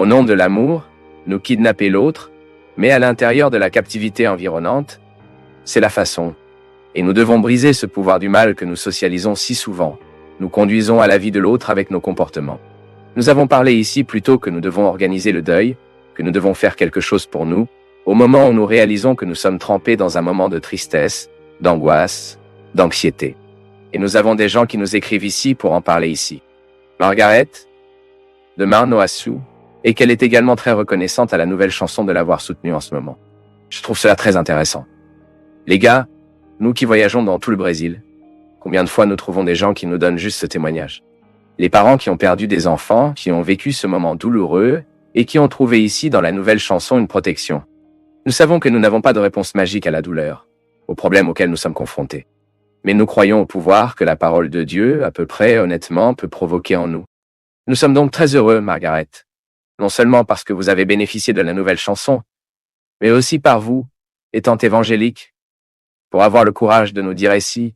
Au nom de l'amour, nous kidnapper l'autre, mais à l'intérieur de la captivité environnante, c'est la façon. Et nous devons briser ce pouvoir du mal que nous socialisons si souvent. Nous conduisons à la vie de l'autre avec nos comportements. Nous avons parlé ici plutôt que nous devons organiser le deuil, que nous devons faire quelque chose pour nous, au moment où nous réalisons que nous sommes trempés dans un moment de tristesse, d'angoisse, d'anxiété. Et nous avons des gens qui nous écrivent ici pour en parler ici. Margaret, de Marnoassou, et qu'elle est également très reconnaissante à la nouvelle chanson de l'avoir soutenue en ce moment. Je trouve cela très intéressant. Les gars, nous qui voyageons dans tout le Brésil, combien de fois nous trouvons des gens qui nous donnent juste ce témoignage? Les parents qui ont perdu des enfants, qui ont vécu ce moment douloureux, et qui ont trouvé ici dans la nouvelle chanson une protection. Nous savons que nous n'avons pas de réponse magique à la douleur, aux problèmes auxquels nous sommes confrontés. Mais nous croyons au pouvoir que la parole de Dieu, à peu près honnêtement, peut provoquer en nous. Nous sommes donc très heureux, Margaret. Non seulement parce que vous avez bénéficié de la nouvelle chanson, mais aussi par vous, étant évangélique, pour avoir le courage de nous dire ici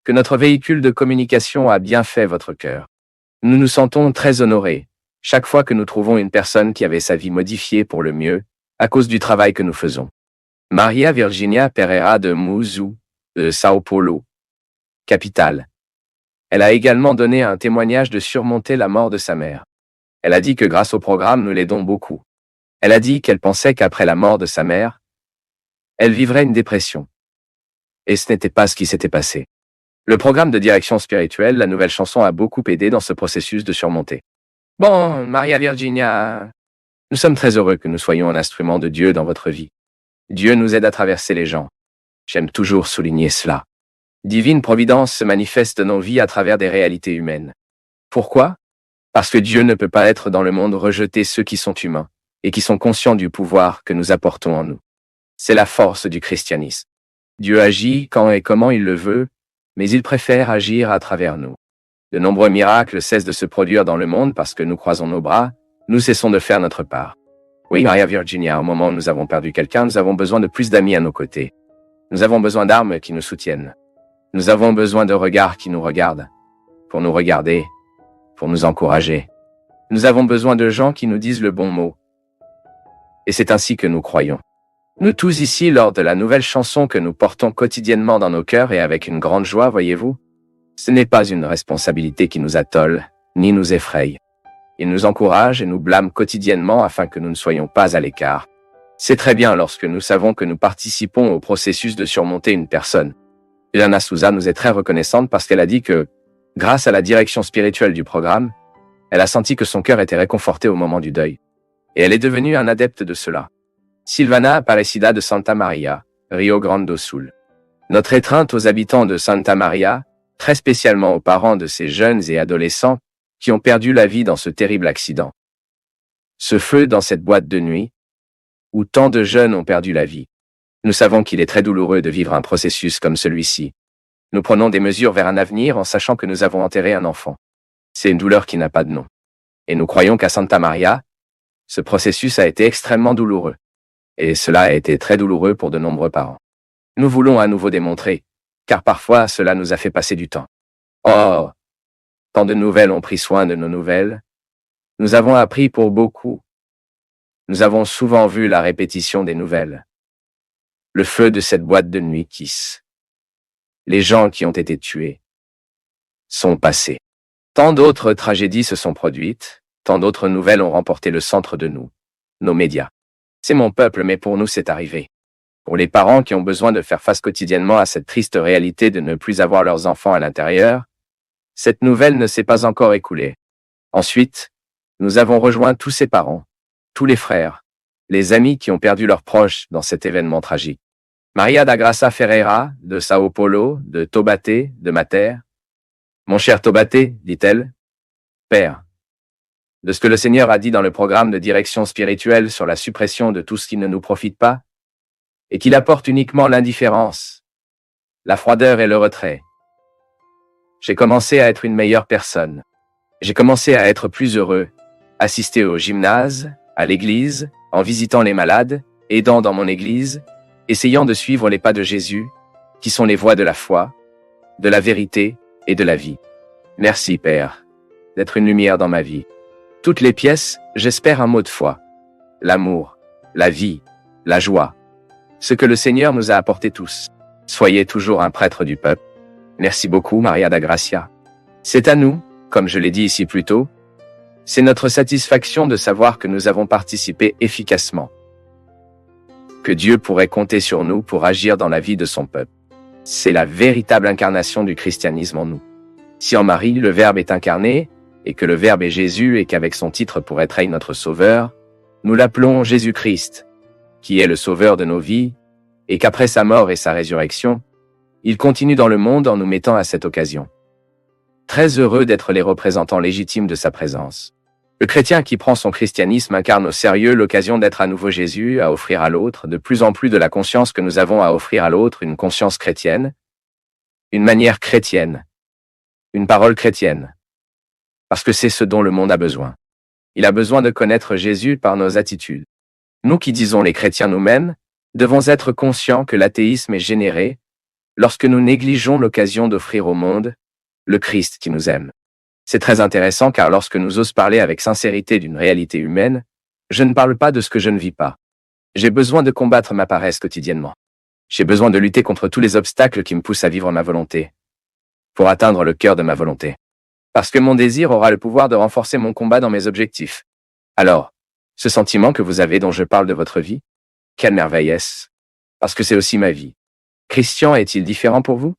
que notre véhicule de communication a bien fait votre cœur. Nous nous sentons très honorés chaque fois que nous trouvons une personne qui avait sa vie modifiée pour le mieux à cause du travail que nous faisons. Maria Virginia Pereira de Muzu, de Sao Paulo, capitale. Elle a également donné un témoignage de surmonter la mort de sa mère. Elle a dit que grâce au programme, nous l'aidons beaucoup. Elle a dit qu'elle pensait qu'après la mort de sa mère, elle vivrait une dépression. Et ce n'était pas ce qui s'était passé. Le programme de direction spirituelle, la nouvelle chanson, a beaucoup aidé dans ce processus de surmonter. Bon, Maria Virginia, nous sommes très heureux que nous soyons un instrument de Dieu dans votre vie. Dieu nous aide à traverser les gens. J'aime toujours souligner cela. Divine Providence se manifeste dans nos vies à travers des réalités humaines. Pourquoi? Parce que Dieu ne peut pas être dans le monde rejeter ceux qui sont humains et qui sont conscients du pouvoir que nous apportons en nous. C'est la force du christianisme. Dieu agit quand et comment il le veut, mais il préfère agir à travers nous. De nombreux miracles cessent de se produire dans le monde parce que nous croisons nos bras, nous cessons de faire notre part. Oui, Maria Virginia, au moment où nous avons perdu quelqu'un, nous avons besoin de plus d'amis à nos côtés. Nous avons besoin d'armes qui nous soutiennent. Nous avons besoin de regards qui nous regardent, pour nous regarder, pour nous encourager. Nous avons besoin de gens qui nous disent le bon mot. Et c'est ainsi que nous croyons. Nous tous ici, lors de la nouvelle chanson que nous portons quotidiennement dans nos cœurs et avec une grande joie, voyez-vous, ce n'est pas une responsabilité qui nous attole, ni nous effraie. Il nous encourage et nous blâme quotidiennement afin que nous ne soyons pas à l'écart. C'est très bien lorsque nous savons que nous participons au processus de surmonter une personne. Ilana Souza nous est très reconnaissante parce qu'elle a dit que, grâce à la direction spirituelle du programme, elle a senti que son cœur était réconforté au moment du deuil. Et elle est devenue un adepte de cela. Silvana Aparecida de Santa Maria, Rio Grande do Sul. Notre étreinte aux habitants de Santa Maria, très spécialement aux parents de ces jeunes et adolescents qui ont perdu la vie dans ce terrible accident. Ce feu dans cette boîte de nuit, où tant de jeunes ont perdu la vie. Nous savons qu'il est très douloureux de vivre un processus comme celui-ci. Nous prenons des mesures vers un avenir en sachant que nous avons enterré un enfant. C'est une douleur qui n'a pas de nom. Et nous croyons qu'à Santa Maria, ce processus a été extrêmement douloureux. Et cela a été très douloureux pour de nombreux parents. Nous voulons à nouveau démontrer, car parfois cela nous a fait passer du temps. Oh, tant de nouvelles ont pris soin de nos nouvelles. Nous avons appris pour beaucoup. Nous avons souvent vu la répétition des nouvelles. Le feu de cette boîte de nuit Kiss. Les gens qui ont été tués sont passés. Tant d'autres tragédies se sont produites, tant d'autres nouvelles ont remporté le centre de nous, nos médias. C'est mon peuple, mais pour nous c'est arrivé. Pour les parents qui ont besoin de faire face quotidiennement à cette triste réalité de ne plus avoir leurs enfants à l'intérieur, cette nouvelle ne s'est pas encore écoulée. Ensuite, nous avons rejoint tous ces parents, tous les frères, les amis qui ont perdu leurs proches dans cet événement tragique. Maria da Graça Ferreira, de Sao Paulo, de Taubaté, de Mater. Mon cher Taubaté, dit-elle, Père, de ce que le Seigneur a dit dans le programme de direction spirituelle sur la suppression de tout ce qui ne nous profite pas, et qu'il apporte uniquement l'indifférence, la froideur et le retrait. J'ai commencé à être une meilleure personne. J'ai commencé à être plus heureux, assister au gymnase, à l'église, en visitant les malades, aidant dans mon église, essayant de suivre les pas de Jésus, qui sont les voies de la foi, de la vérité et de la vie. Merci, Père, d'être une lumière dans ma vie. Toutes les pièces, j'espère un mot de foi. L'amour, la vie, la joie. Ce que le Seigneur nous a apporté tous. Soyez toujours un prêtre du peuple. Merci beaucoup, Maria da Gracia. C'est à nous, comme je l'ai dit ici plus tôt, c'est notre satisfaction de savoir que nous avons participé efficacement. Que Dieu pourrait compter sur nous pour agir dans la vie de son peuple. C'est la véritable incarnation du christianisme en nous. Si en Marie, le Verbe est incarné, et que le Verbe est Jésus et qu'avec son titre pour être notre Sauveur, nous l'appelons Jésus-Christ, qui est le Sauveur de nos vies, et qu'après sa mort et sa résurrection, il continue dans le monde en nous mettant à cette occasion. Très heureux d'être les représentants légitimes de sa présence. Le chrétien qui prend son christianisme incarne au sérieux l'occasion d'être à nouveau Jésus, à offrir à l'autre de plus en plus de la conscience que nous avons à offrir à l'autre, une conscience chrétienne, une manière chrétienne, une parole chrétienne. Parce que c'est ce dont le monde a besoin. Il a besoin de connaître Jésus par nos attitudes. Nous qui disons les chrétiens nous-mêmes, devons être conscients que l'athéisme est généré lorsque nous négligeons l'occasion d'offrir au monde le Christ qui nous aime. C'est très intéressant car lorsque nous osons parler avec sincérité d'une réalité humaine, je ne parle pas de ce que je ne vis pas. J'ai besoin de combattre ma paresse quotidiennement. J'ai besoin de lutter contre tous les obstacles qui me poussent à vivre ma volonté, pour atteindre le cœur de ma volonté. Parce que mon désir aura le pouvoir de renforcer mon combat dans mes objectifs. Alors, ce sentiment que vous avez dont je parle de votre vie, quelle merveille est-ce? Parce que c'est aussi ma vie. Christian est-il différent pour vous?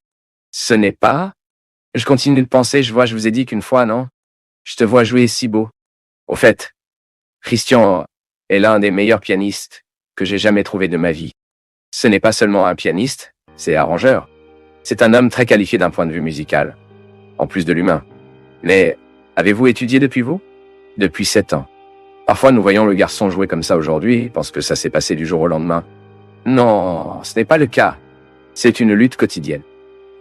Ce n'est pas... Je continue de penser, je vous ai dit qu'une fois, non? Je te vois jouer si beau. Au fait, Christian est l'un des meilleurs pianistes que j'ai jamais trouvé de ma vie. Ce n'est pas seulement un pianiste, c'est arrangeur. C'est un homme très qualifié d'un point de vue musical, en plus de l'humain. Mais avez-vous étudié depuis vous? Depuis 7 ans. Parfois nous voyons le garçon jouer comme ça aujourd'hui, pense que ça s'est passé du jour au lendemain. Non, ce n'est pas le cas. C'est une lutte quotidienne.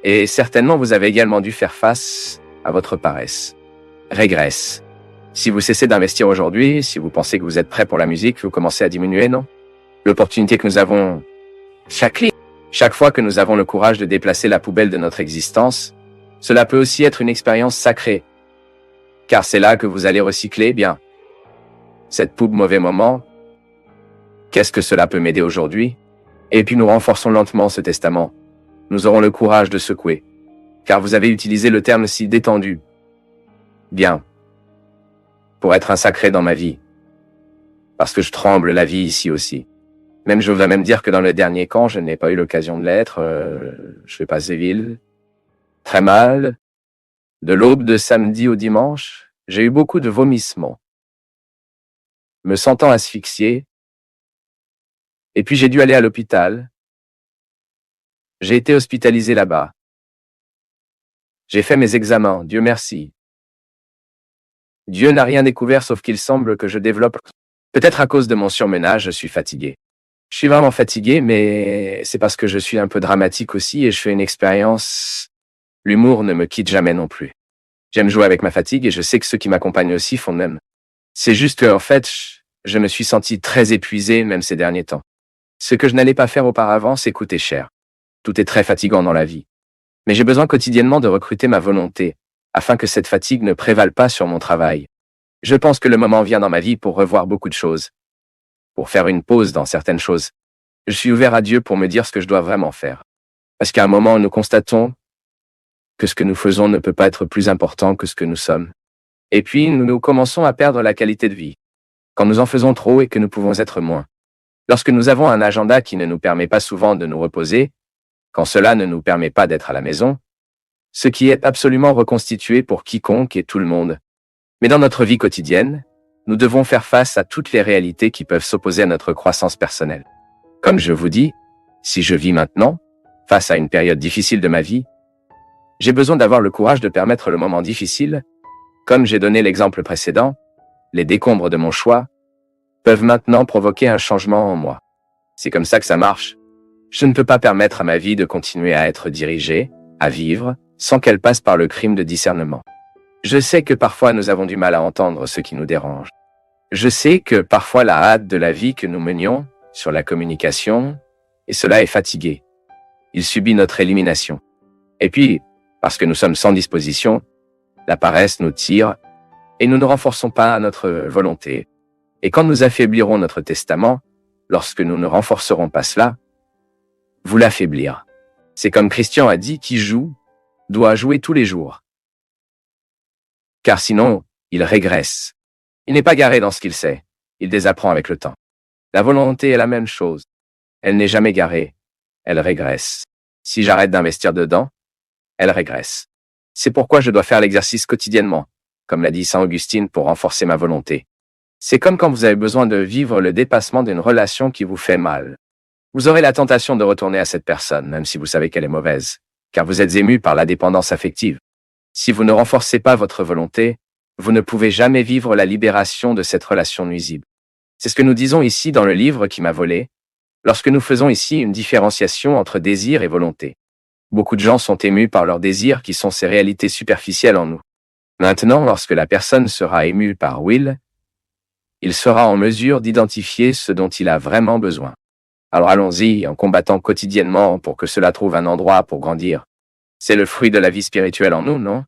Et certainement vous avez également dû faire face à votre paresse. Régresse. Si vous cessez d'investir aujourd'hui, si vous pensez que vous êtes prêt pour la musique, vous commencez à diminuer, non? L'opportunité que nous avons chaque fois que nous avons le courage de déplacer la poubelle de notre existence, cela peut aussi être une expérience sacrée. Car c'est là que vous allez recycler, bien. Cette poube mauvais moment, qu'est-ce que cela peut m'aider aujourd'hui? Et puis nous renforçons lentement ce testament. Nous aurons le courage de secouer. Car vous avez utilisé le terme si détendu. Bien. Pour être un sacré dans ma vie. Parce que je tremble la vie ici aussi. Même je voudrais même dire que dans le dernier camp, je n'ai pas eu l'occasion de l'être. Je vais passer ville. Très mal. De l'aube de samedi au dimanche, j'ai eu beaucoup de vomissements. Me sentant asphyxié. Et puis j'ai dû aller à l'hôpital. J'ai été hospitalisé là-bas. J'ai fait mes examens, Dieu merci. Dieu n'a rien découvert sauf qu'il semble que je développe. Peut-être à cause de mon surmenage, je suis fatigué. Je suis vraiment fatigué, mais c'est parce que je suis un peu dramatique aussi et je fais une expérience. L'humour ne me quitte jamais non plus. J'aime jouer avec ma fatigue et je sais que ceux qui m'accompagnent aussi font de même. C'est juste que, en fait, je me suis senti très épuisé même ces derniers temps. Ce que je n'allais pas faire auparavant, c'est coûter cher. Tout est très fatigant dans la vie. Mais j'ai besoin quotidiennement de recruter ma volonté, afin que cette fatigue ne prévale pas sur mon travail. Je pense que le moment vient dans ma vie pour revoir beaucoup de choses. Pour faire une pause dans certaines choses. Je suis ouvert à Dieu pour me dire ce que je dois vraiment faire. Parce qu'à un moment, nous constatons que ce que nous faisons ne peut pas être plus important que ce que nous sommes. Et puis, nous commençons à perdre la qualité de vie. Quand nous en faisons trop et que nous pouvons être moins. Lorsque nous avons un agenda qui ne nous permet pas souvent de nous reposer, quand cela ne nous permet pas d'être à la maison, ce qui est absolument reconstitué pour quiconque et tout le monde. Mais dans notre vie quotidienne, nous devons faire face à toutes les réalités qui peuvent s'opposer à notre croissance personnelle. Comme je vous dis, si je vis maintenant, face à une période difficile de ma vie, j'ai besoin d'avoir le courage de permettre le moment difficile. Comme j'ai donné l'exemple précédent, les décombres de mon choix peuvent maintenant provoquer un changement en moi. C'est comme ça que ça marche. Je ne peux pas permettre à ma vie de continuer à être dirigée, à vivre, sans qu'elle passe par le crime de discernement. Je sais que parfois nous avons du mal à entendre ce qui nous dérange. Je sais que parfois la hâte de la vie que nous menions sur la communication, et cela est fatigué. Il subit notre élimination. Et puis, parce que nous sommes sans disposition, la paresse nous tire et nous ne renforçons pas notre volonté. Et quand nous affaiblirons notre testament, lorsque nous ne renforcerons pas cela, vous l'affaiblir. C'est comme Christian a dit, qui joue doit jouer tous les jours. Car sinon, il régresse. Il n'est pas garé dans ce qu'il sait. Il désapprend avec le temps. La volonté est la même chose. Elle n'est jamais garée. Elle régresse. Si j'arrête d'investir dedans, elle régresse. C'est pourquoi je dois faire l'exercice quotidiennement, comme l'a dit Saint Augustine, pour renforcer ma volonté. C'est comme quand vous avez besoin de vivre le dépassement d'une relation qui vous fait mal. Vous aurez la tentation de retourner à cette personne, même si vous savez qu'elle est mauvaise, car vous êtes ému par la dépendance affective. Si vous ne renforcez pas votre volonté, vous ne pouvez jamais vivre la libération de cette relation nuisible. C'est ce que nous disons ici dans le livre qui m'a volé, lorsque nous faisons ici une différenciation entre désir et volonté. Beaucoup de gens sont émus par leurs désirs qui sont ces réalités superficielles en nous. Maintenant, lorsque la personne sera émue par Will, il sera en mesure d'identifier ce dont il a vraiment besoin. Alors allons-y en combattant quotidiennement pour que cela trouve un endroit pour grandir. C'est le fruit de la vie spirituelle en nous, non?